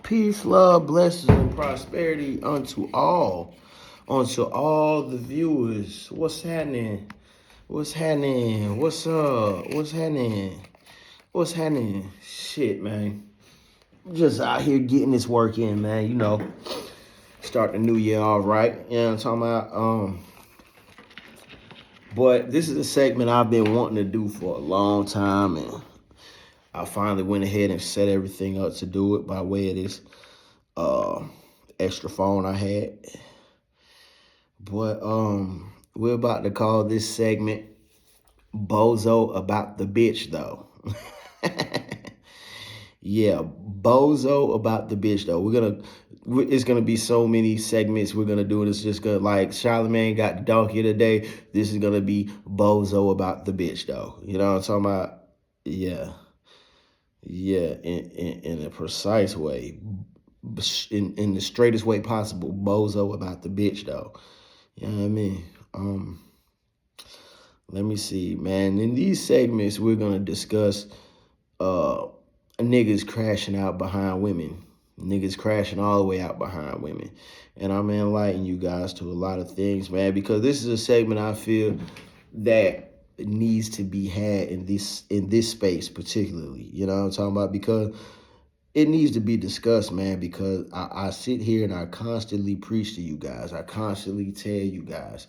Peace, love, blessings, and prosperity unto all the viewers. What's happening? What's happening? What's up? What's happening? What's happening? Shit, man. Just out here getting this work in, man. You know, start the new year all right. You know what I'm talking about? But this is a segment I've been wanting to do for a long time, and I finally went ahead and set everything up to do it by way of this extra phone I had. But we're about to call this segment Bozo About the Bitch though. Yeah, Bozo About the Bitch though. It's gonna be so many segments we're gonna do. It's just gonna, like, Charlamagne got the donkey today. This is gonna be Bozo About the Bitch though. You know what I'm talking about? Yeah. Yeah, in a precise way, in the straightest way possible. Bozo about the bitch though. You know what I mean? Let me see, man. In these segments, we're gonna discuss niggas crashing out behind women. Niggas crashing all the way out behind women. And I'm gonna enlighten you guys to a lot of things, man, because this is a segment I feel that needs to be had in this space particularly. You know what I'm talking about? Because it needs to be discussed, man, because I sit here and I constantly preach to you guys. I constantly tell you guys,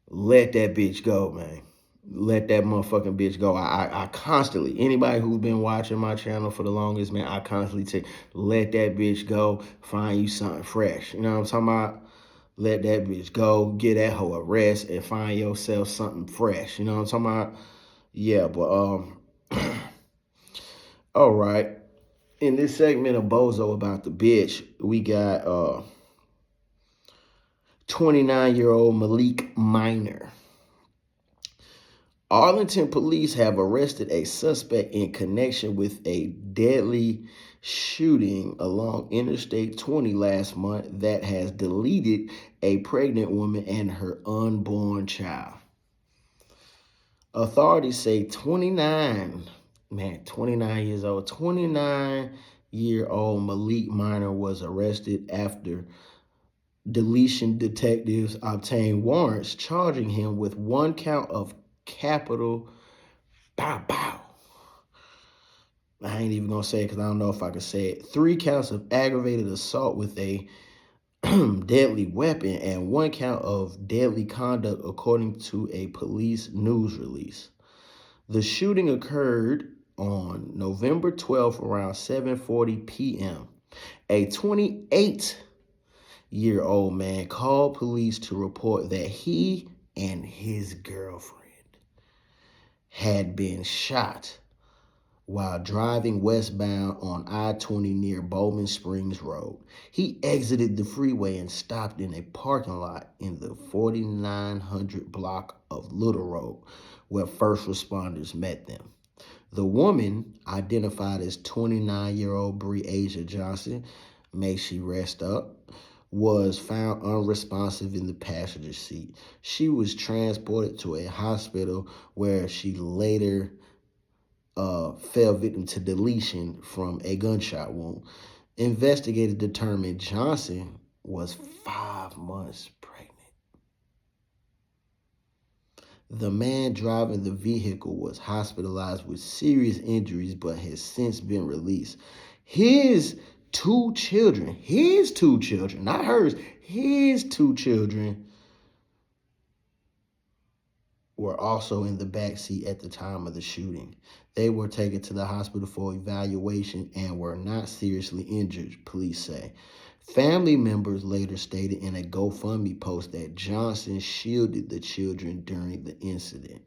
let that bitch go, man. Let that motherfucking bitch go. I constantly, anybody who's been watching my channel for the longest, man, I constantly say, let that bitch go. Find you something fresh. You know what I'm talking about? Let that bitch go. Get that hoe a rest and find yourself something fresh. You know what I'm talking about? Yeah, but all right. In this segment of Bozo About the Bitch, we got 29-year-old Malik Minor. Arlington police have arrested a suspect in connection with a deadly shooting along Interstate 20 last month that has deleted a pregnant woman and her unborn child. Authorities say 29 years old, 29-year-old Malik Minor was arrested after deletion detectives obtained warrants charging him with one count of capital bow. I ain't even gonna say it because I don't know if I can say it. 3 counts of aggravated assault with a deadly weapon and 1 count of deadly conduct, according to a police news release. The shooting occurred on November 12th around 7:40 p.m. A 28-year-old man called police to report that he and his girlfriend had been shot while driving westbound on I-20 near Bowman Springs Road. He exited the freeway and stopped in a parking lot in the 4900 block of Little Road, where first responders met them. The woman, identified as 29-year-old BIH Johnson, may she rest up, was found unresponsive in the passenger seat. She was transported to a hospital where she later fell victim to deletion from a gunshot wound. Investigators determined Johnson was 5 months pregnant. The man driving the vehicle was hospitalized with serious injuries but has since been released. His two children, not hers, his 2 children were also in the back seat at the time of the shooting. They were taken to the hospital for evaluation and were not seriously injured, police say. Family members later stated in a GoFundMe post that Johnson shielded the children during the incident.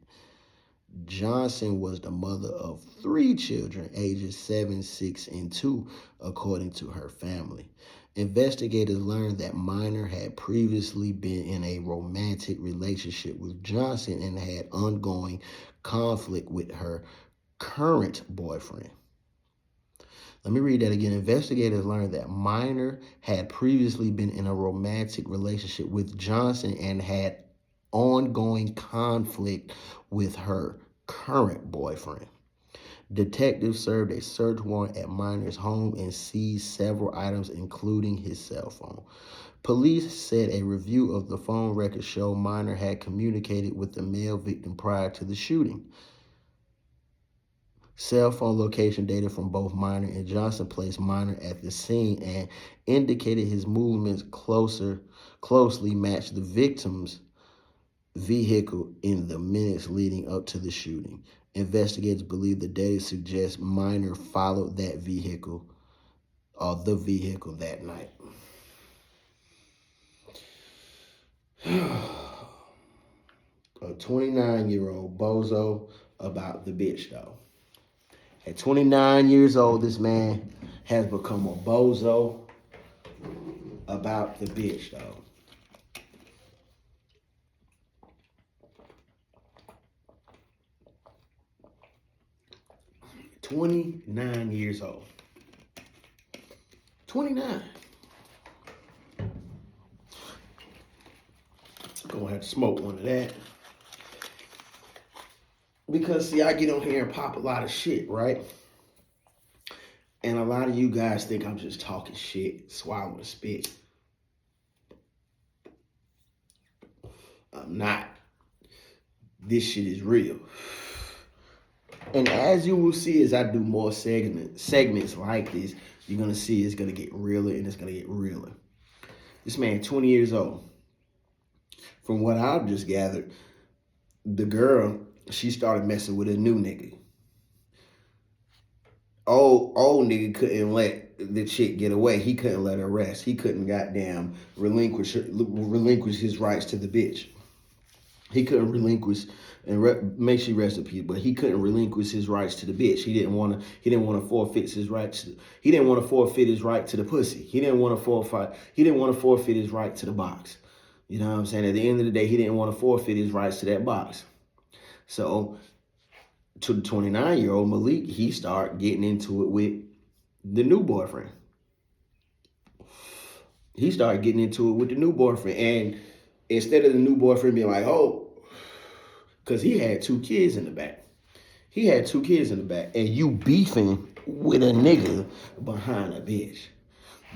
Johnson was the mother of 3 children, ages 7, 6, and 2, according to her family. Investigators learned that Minor had previously been in a romantic relationship with Johnson and had ongoing conflict with her current boyfriend. Let me read that again. Investigators learned that Minor had previously been in a romantic relationship with Johnson and had ongoing conflict with her current boyfriend. Detectives served a search warrant at Minor's home and seized several items, including his cell phone. Police said a review of the phone records showed Minor had communicated with the male victim prior to the shooting. Cell phone location data from both Minor and Johnson placed Minor at the scene and indicated his movements closely matched the victim's vehicle in the minutes leading up to the shooting. Investigators believe the data suggests Minor followed that vehicle or the vehicle that night. A 29-year-old BOZO about the bitch, though. At 29 years old, this man has become a BOZO about the bitch, though. "29 years old. 29. Gonna have to smoke one of that. Because, see, I get on here and pop a lot of shit, right? And a lot of you guys think I'm just talking shit, swallowing spit. I'm not. This shit is real. And as you will see as I do more segments like this, you're going to see it's going to get realer and it's going to get realer. This man, 20 years old. From what I've just gathered, the girl, she started messing with a new nigga. Old nigga couldn't let the chick get away. He couldn't let her rest. He couldn't goddamn relinquish his rights to the bitch. He couldn't relinquish and make sure rest in peace, but he couldn't relinquish his rights to the bitch. He didn't want to forfeit his rights. He didn't want to forfeit his right to the pussy. He didn't want to forfeit his right to the box. You know what I'm saying? At the end of the day, he didn't want to forfeit his rights to that box. So to the 29-year-old Malik, he started getting into it with the new boyfriend. And instead of the new boyfriend being like, oh, because he had two kids in the back. And you beefing with a nigga behind a bitch.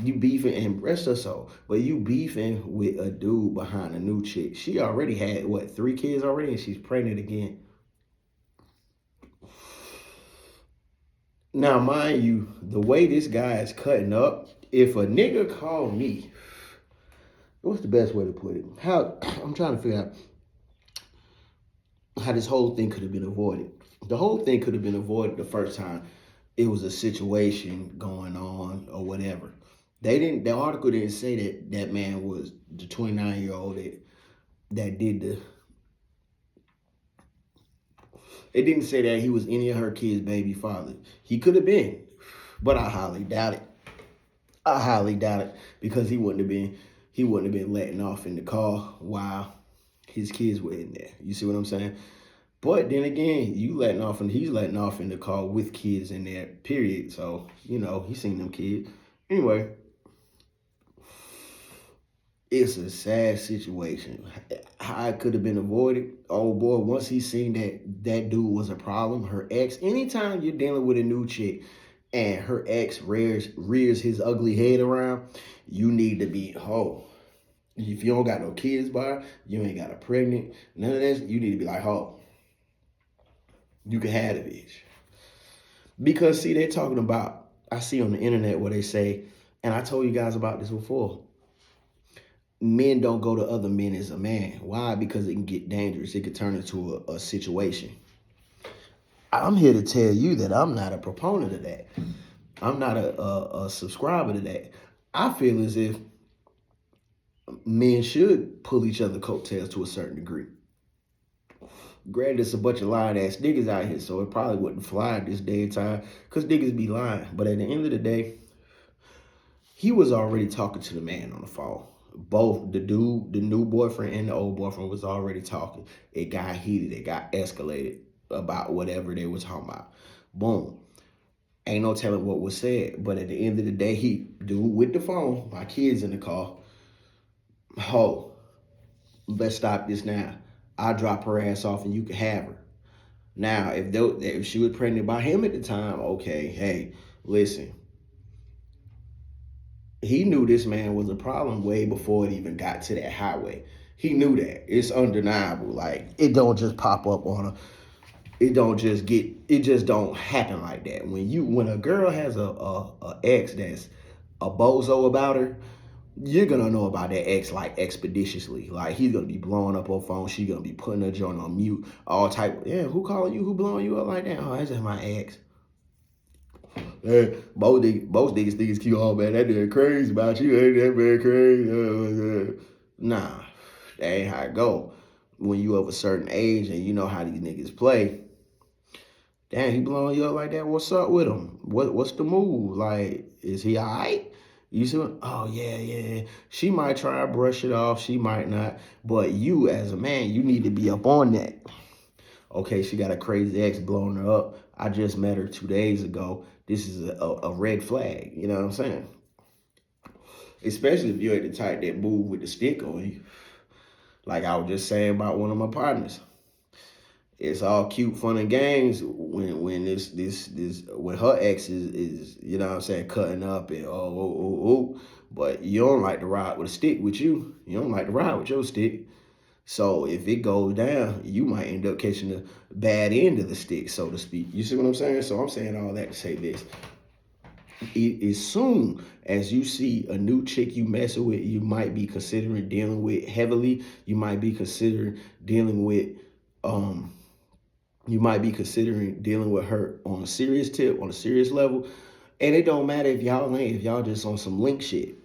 You beefing, and rest her soul, but you beefing with a dude behind a new chick. She already had, 3 kids already, and she's pregnant again. Now, mind you, the way this guy is cutting up, if a nigga called me, what's the best way to put it? I'm trying to figure out how this whole thing could have been avoided. The whole thing could have been avoided the first time it was a situation going on or whatever. The article didn't say that man was the 29-year-old that did the. It didn't say that he was any of her kids' baby father. He could have been, but I highly doubt it. Because he wouldn't have been letting off in the car while his kids were in there. You see what I'm saying? But then again, he's letting off in the car with kids in there, period. So, he's seen them kids. Anyway, it's a sad situation. How it could have been avoided. Oh boy, once he seen that dude was a problem, her ex, anytime you're dealing with a new chick and her ex rears his ugly head around, you need to be ho. If you don't got no kids by her, you ain't got a pregnant, none of that, you need to be like, ho. You can have the bitch. Because, see, they're talking about, I see on the internet where they say, and I told you guys about this before, men don't go to other men as a man. Why? Because it can get dangerous. It could turn into a situation. I'm here to tell you that I'm not a proponent of that. I'm not a subscriber to that. I feel as if men should pull each other coattails to a certain degree. Granted, it's a bunch of lying ass niggas out here, so it probably wouldn't fly this day and time, because niggas be lying. But at the end of the day, he was already talking to the man on the phone. Both the new boyfriend and the old boyfriend was already talking. It got heated. It got escalated about whatever they were talking about. Boom. Ain't no telling what was said. But at the end of the day, dude with the phone, my kids in the car, ho, let's stop this now. I'll drop her ass off and you can have her. Now, if she was pregnant by him at the time, okay, hey, listen, he knew this man was a problem way before it even got to that highway. He knew that. It's undeniable. Like, it don't just pop up on a, it just don't happen like that. When a girl has a ex that's a bozo about her, you're gonna know about that ex like expeditiously. Like, he's gonna be blowing up her phone. She's gonna be putting her joint on mute. All type. Yeah, who calling you? Who blowing you up like that? Oh, that's just my ex. Hey, most these niggas keep on, man, that nigga crazy about you. Ain't that man crazy? Nah, that ain't how it go. When you of a certain age and you know how these niggas play, damn, he blowing you up like that. What's up with him? What's the move? Like, is he all right? You see what? Oh, yeah. She might try to brush it off. She might not. But you, as a man, you need to be up on that. Okay, she got a crazy ex blowing her up. I just met her 2 days ago. This is a red flag. You know what I'm saying? Especially if you're at the type that move with the stick on you. Like I was just saying about one of my partners. It's all cute, fun and games when this when her ex is you know what I'm saying, cutting up and but you don't like to ride with a stick with you. You don't like to ride with your stick. So if it goes down, you might end up catching the bad end of the stick, so to speak. You see what I'm saying? So I'm saying all that to say this. As soon as you see a new chick you messing with, you might be considering dealing with heavily. You might be considering dealing with her on a serious tip, on a serious level. And it don't matter if y'all just on some link shit.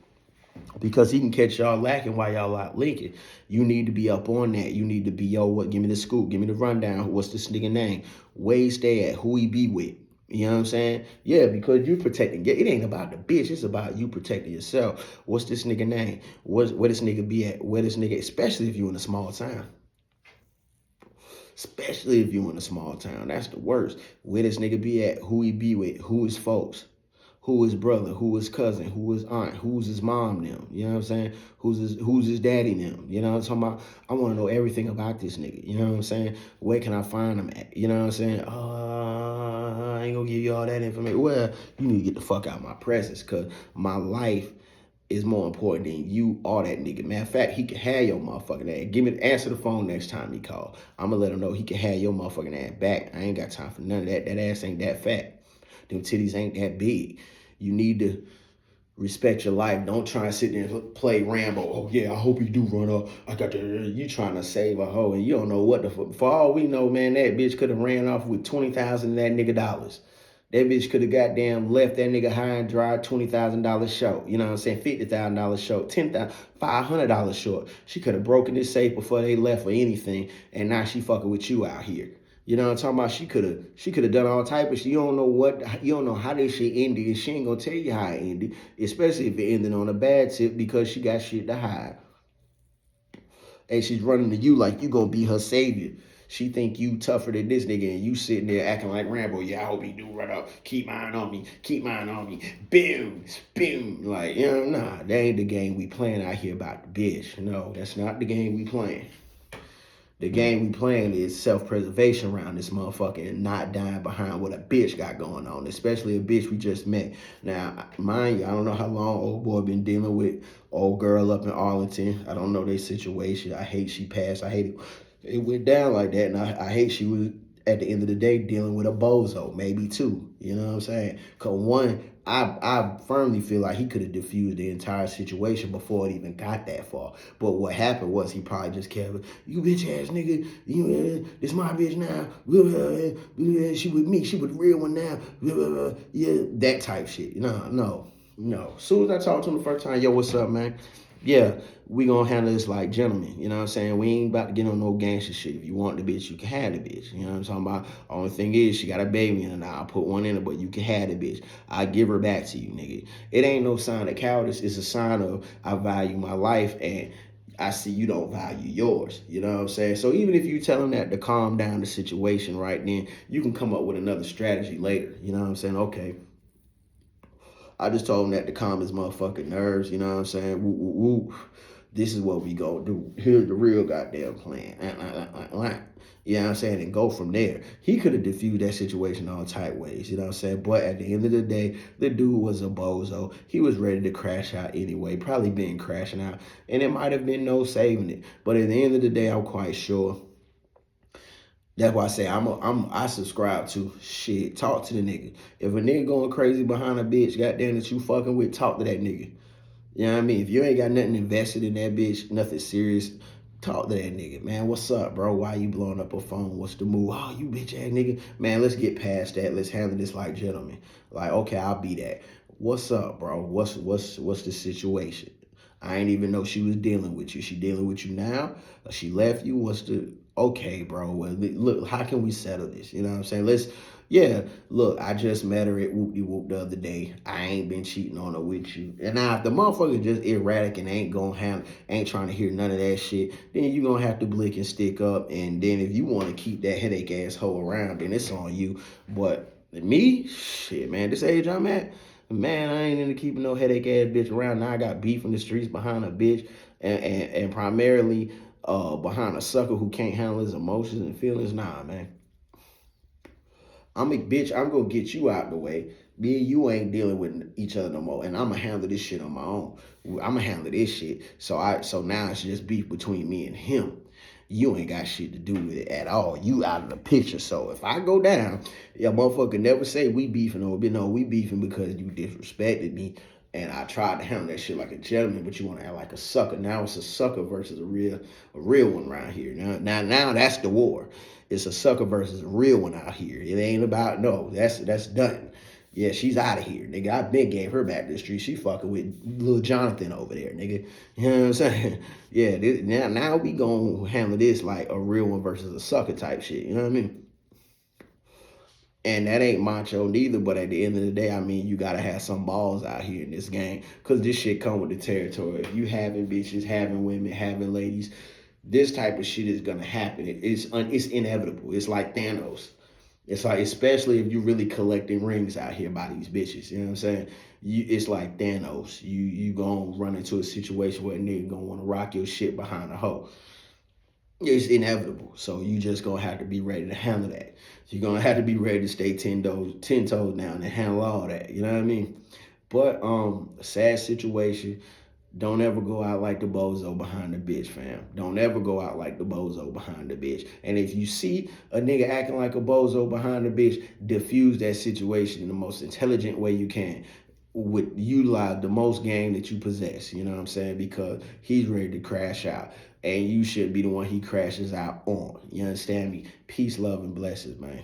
Because he can catch y'all lacking while y'all out linking. You need to be up on that. You need to be, yo, what? Give me the scoop. Give me the rundown. What's this nigga name? Where he stay at? Who he be with? You know what I'm saying? Yeah, because you protecting. It ain't about the bitch. It's about you protecting yourself. What's this nigga name? Where this nigga be at? Where this nigga, especially if you in a small town. Especially if you in a small town. That's the worst. Where this nigga be at? Who he be with? Who his folks? Who his brother, who his cousin, who his aunt, who's his mom them, you know what I'm saying? Who's his daddy them, you know what I'm talking about? I want to know everything about this nigga, you know what I'm saying? Where can I find him at, you know what I'm saying? I ain't gonna give you all that information. Well, you need to get the fuck out of my presence, because my life is more important than you or that nigga. Matter of fact, he can have your motherfucking ass. Answer the phone next time he call. I'm gonna let him know he can have your motherfucking ass back. I ain't got time for none of that. That ass ain't that fat. Them titties ain't that big. You need to respect your life. Don't try and sit there and play Rambo. Oh, yeah, I hope you do run up. You trying to save a hoe, and you don't know what the fuck. For all we know, man, that bitch could have ran off with $20,000 of that nigga dollars. That bitch could have goddamn left that nigga high and dry, $20,000 short. You know what I'm saying? $50,000 short, $500 short. She could have broken this safe before they left for anything, and now she fucking with you out here. You know what I'm talking about? She could have done all type of shit. You don't know how this shit ended, and she ain't gonna tell you how it ended, especially if it ended on a bad tip, because she got shit to hide. And she's running to you like you gonna be her savior. She think you tougher than this nigga, and you sitting there acting like Rambo. Yeah, I hope he do run up. Keep mine on me. Keep mine on me. Boom, boom. Like, you know, nah, that ain't the game we playing out here about the bitch. No, that's not the game we playing. The game we playing is self-preservation around this motherfucker and not dying behind what a bitch got going on, especially a bitch we just met. Now, mind you, I don't know how long old boy been dealing with old girl up in Arlington. I don't know their situation. I hate she passed. I hate it went down like that, and I hate she was, at the end of the day, dealing with a bozo, maybe two. You know what I'm saying? Because one, I firmly feel like he could have diffused the entire situation before it even got that far. But what happened was he probably just kept, you bitch ass nigga, this my bitch now. She with me, she with the real one now. Yeah, that type shit. No. As soon as I talked to him the first time, yo, what's up, man? Yeah, we gonna handle this like gentlemen, you know what I'm saying? We ain't about to get on no gangster shit. If you want the bitch, you can have the bitch. You know what I'm talking about? Only thing is, she got a baby in her now. I'll put one in her, but you can have the bitch. I give her back to you, nigga. It ain't no sign of cowardice. It's a sign of I value my life, and I see you don't value yours. You know what I'm saying? So even if you tell him that to calm down the situation right then, you can come up with another strategy later. You know what I'm saying? Okay, I just told him that to calm his motherfucking nerves, you know what I'm saying? Woo, woo, woo. This is what we gonna do. Here's the real goddamn plan. You know what I'm saying? And go from there. He could have diffused that situation all tight ways, you know what I'm saying? But at the end of the day, the dude was a bozo. He was ready to crash out anyway, probably been crashing out. And it might have been no saving it. But at the end of the day, I'm quite sure. That's why I say I subscribe to shit. Talk to the nigga. If a nigga going crazy behind a bitch, goddamn that you fucking with, talk to that nigga. You know what I mean? If you ain't got nothing invested in that bitch, nothing serious, talk to that nigga. Man, what's up, bro? Why you blowing up a phone? What's the move? Oh, you bitch ass nigga. Man, let's get past that. Let's handle this like gentlemen. Like, okay, I'll be that. What's up, bro? What's the situation? I ain't even know she was dealing with you. She dealing with you now? Or she left you? What's the okay, bro? Well, look, how can we settle this? You know what I'm saying? Yeah, look, I just met her at Whoop-de-Whoop the other day. I ain't been cheating on her with you. And now, if the motherfucker just erratic and ain't trying to hear none of that shit, then you gonna have to blick and stick up. And then if you want to keep that headache asshole around, then it's on you. But me, shit, man, this age I'm at, man, I ain't into keeping no headache ass bitch around. Now I got beef in the streets behind a bitch, and primarily behind a sucker who can't handle his emotions and feelings. Nah, man. I'm a bitch. I'm gonna get you out the way. Me and you ain't dealing with each other no more, and I'm gonna handle this shit on my own. I'm gonna handle this shit. So now it's just beef between me and him. You ain't got shit to do with it at all. You out of the picture. So if I go down, your motherfucker never say we beefing or no, we beefing because you disrespected me. And I tried to handle that shit like a gentleman, but you want to act like a sucker. Now it's a sucker versus a real one around here. Now that's the war. It's a sucker versus a real one out here. It ain't about no. That's done. Yeah, she's out of here, nigga. I been gave her back to the street. She fucking with little Jonathan over there, nigga. You know what I'm saying? Yeah, now we gonna handle this like a real one versus a sucker type shit. You know what I mean? And that ain't macho neither, but at the end of the day, I mean, you gotta have some balls out here in this game, cause this shit come with the territory. If you having bitches, having women, having ladies, this type of shit is gonna happen. It's inevitable. It's like Thanos. It's like, especially if you really collecting rings out here by these bitches. You know what I'm saying? It's like Thanos. You gonna run into a situation where a nigga gonna wanna rock your shit behind a hoe. It's inevitable. So you just gonna have to be ready to handle that. You're gonna have to be ready to stay 10 toes down and handle all that. You know what I mean? But a sad situation. Don't ever go out like the bozo behind the bitch, fam. Don't ever go out like the bozo behind the bitch. And if you see a nigga acting like a bozo behind the bitch, diffuse that situation in the most intelligent way you can. Would utilize the most game that you possess, you know what I'm saying? Because he's ready to crash out. And you should be the one he crashes out on. You understand me? Peace, love, and blessings, man.